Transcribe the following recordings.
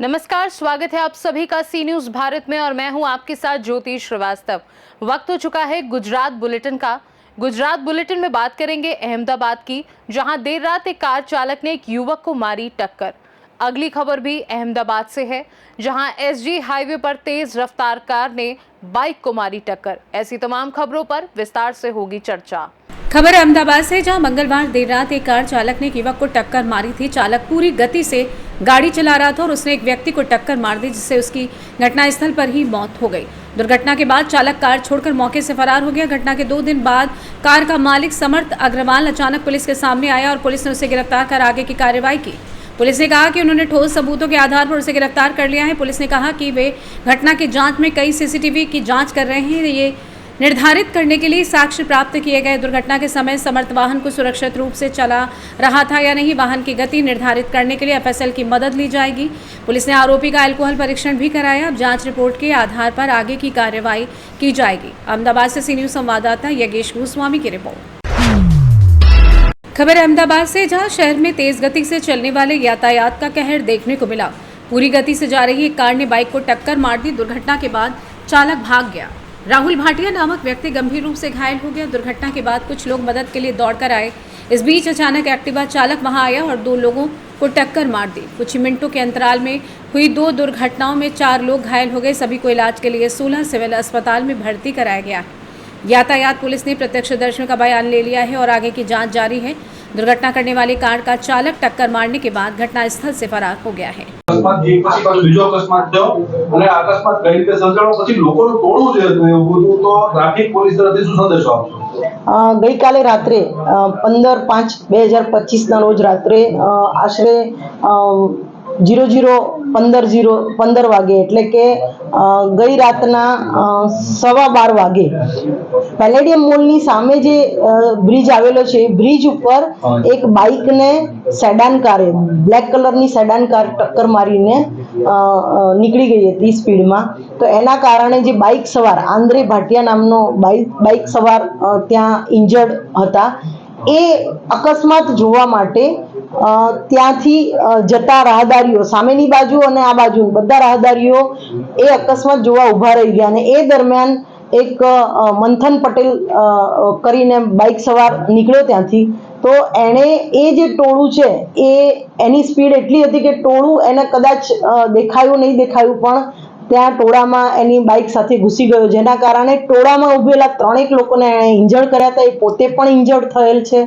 नमस्कार, स्वागत है आप सभी का सी न्यूज भारत में और मैं हूं आपके साथ ज्योति श्रीवास्तव। वक्त हो चुका है गुजरात बुलेटिन का। गुजरात बुलेटिन में बात करेंगे अहमदाबाद की, जहां देर रात एक कार चालक ने एक युवक को मारी टक्कर। अगली खबर भी अहमदाबाद से है, जहां एसजी हाईवे पर तेज रफ्तार कार ने बाइक को मारी टक्कर। ऐसी तमाम खबरों पर विस्तार से होगी चर्चा। खबर अहमदाबाद से, जहां मंगलवार देर रात एक कार चालक ने एक युवक को टक्कर मारी थी। चालक पूरी गति से गाड़ी चला रहा था और उसने एक व्यक्ति को टक्कर मार दी, जिससे उसकी घटनास्थल पर ही मौत हो गई। दुर्घटना के बाद चालक कार छोड़कर मौके से फरार हो गया। घटना के 2 दिन बाद कार का मालिक समर्थ अग्रवाल अचानक पुलिस के सामने आया और पुलिस ने उसे गिरफ्तार कर आगे की कार्रवाई की। पुलिस ने कहा कि उन्होंने ठोस सबूतों के आधार पर उसे गिरफ्तार कर लिया है। पुलिस ने कहा कि वे घटना की जांच में कई सीसीटीवी की जांच कर रहे हैं, ये निर्धारित करने के लिए साक्ष्य प्राप्त किए गए। दुर्घटना के समय समर्थ वाहन को सुरक्षित रूप से चला रहा था या नहीं, वाहन की गति निर्धारित करने के लिए एफएसएल की मदद ली जाएगी। पुलिस ने आरोपी का अल्कोहल परीक्षण भी कराया। अब जांच रिपोर्ट के आधार पर आगे की कार्रवाई की जाएगी। अहमदाबाद से सी न्यूज संवाददाता यज्ञेश गोस्वामी की रिपोर्ट। खबर अहमदाबाद से, जहां शहर में तेज गति से चलने वाले यातायात का कहर देखने को मिला। पूरी गति से जा रही एक कार ने बाइक को टक्कर मार दी। दुर्घटना के बाद चालक भाग गया। राहुल भाटिया नामक व्यक्ति गंभीर रूप से घायल हो गया। दुर्घटना के बाद कुछ लोग मदद के लिए दौड़कर आए। इस बीच अचानक एक्टिवा चालक वहां आया और 2 लोगों को टक्कर मार दी। कुछ ही मिनटों के अंतराल में हुई 2 दुर्घटनाओं में 4 लोग घायल हो गए। सभी को इलाज के लिए 16 सिविल अस्पताल में भर्ती कराया गया है। यातायात पुलिस ने प्रत्यक्षदर्शियों का बयान ले लिया है और आगे की जांच जारी है। दुर्घटना करने वाली कार का चालक टक्कर मारने के बाद घटनास्थल से फरार हो गया है। गई काले रात्रे 15/5/2025 रोज रात्रे आश्रे 00:15 वागे એટલે કે ગઈ રાતના 12:15 વાગે પેલેડિયમ મોલની સામે જે બ્રિજ આવેલો છે, બ્રિજ ઉપર એક બાઇકને સેડાન કારે, બ્લેક કલરની સેડાન કાર ટક્કર મારીને નીકળી ગઈ હતી સ્પીડમાં। તો એના કારણે જે બાઇક સવાર આંદ્રે ભાટિયા નામનો બાઇક સવાર ત્યાં ઇન્જર્ડ હતા। એ અકસ્માત જોવા માટે ત્યાંથી જતા રાહદારીઓ, સામેની બાજુ અને આ બાજુ બધા રાહદારીઓ એ અકસ્માત જોવા ઊભા રહી ગયા। અને એ દરમિયાન એક મંથન પટેલ કરીને બાઇક સવાર નીકળ્યો ત્યાંથી। તો એણે એ જે ટોળું છે એની સ્પીડ એટલી હતી કે ટોળું એને કદાચ દેખાયું નહીં દેખાયું, પણ ત્યાં ટોળામાં એની બાઇક સાથે ઘૂસી ગયો, જેના કારણે ટોળામાં ઉભેલા 3 લોકોને એણે ઇન્જર્ડ કર્યા હતા। એ પોતે પણ ઇન્જર્ડ થયેલ છે।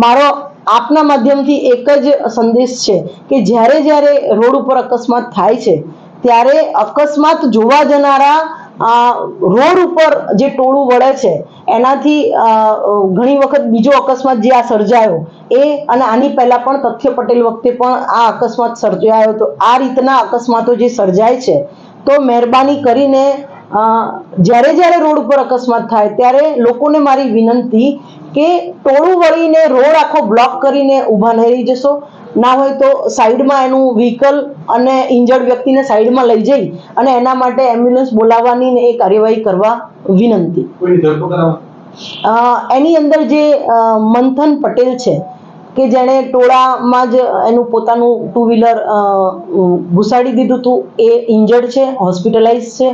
મારો આપના માધ્યમથી એક જ સંદેશ છે કે જ્યારે જ્યારે રોડ ઉપર અકસ્માત થાય છે ત્યારે અકસ્માત જોવા જનારા રોડ ઉપર જે ટોળું વળે છે એનાથી ઘણી વખત બીજો અકસ્માત જે આ સર્જાયો એ અને આની પહેલા પણ તથ્ય પટેલ વખતે પણ આ અકસ્માત સર્જાયો। તો આ રીતના અકસ્માતો જે સર્જાય છે તો મહેરબાની કરીને જ્યારે જ્યારે રોડ ઉપર અકસ્માત થાય ત્યારે લોકોને મારી વિનંતી કે ટોળું વળીને રોડ આખો બ્લોક કરીને ઊભા નહીં રહી જશો। ના હોય તો સાઈડમાં એનું વ્હીકલ અને ઇન્જર્ડ વ્યક્તિને સાઈડમાં લઈ જઈ અને એના માટે એમ્બ્યુલન્સ બોલાવવાની ને એ કાર્યવાહી કરવા વિનંતી। એની અંદર જે મંથન પટેલ છે કે જેણે ટોળામાં જ એનું પોતાનું 2 વ્હીલર ઘુસાડી દીધું હતું, એ ઇન્જર્ડ છે, હોસ્પિટલાઇઝ છે।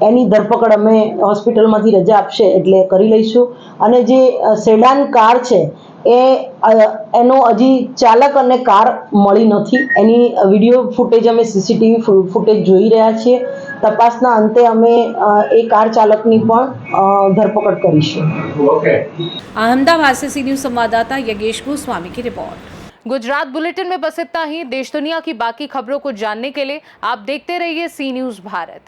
એની ધરપકડ અમે હોસ્પિટલમાંથી રજા આપશે એટલે કરી લઈશું। અને જે સેડાન કાર છે એનો હજી ચાલક અને કાર મળી નથી। એની વિડીયો ફૂટેજ અમે સીસીટીવી ફૂટેજ જોઈ રહ્યા છીએ। તપાસના અંતે અમે એ કાર ચાલકની પણ ધરપકડ કરીશું। अहमदाबाद से सी न्यूज संवाददाता यज्ञेश गोस्वामी की रिपोर्ट। गुजरात बुलेटिन में बस इतना ही। देश दुनिया की बाकी खबरों को जानने के लिए आप देखते रहिए सी न्यूज भारत।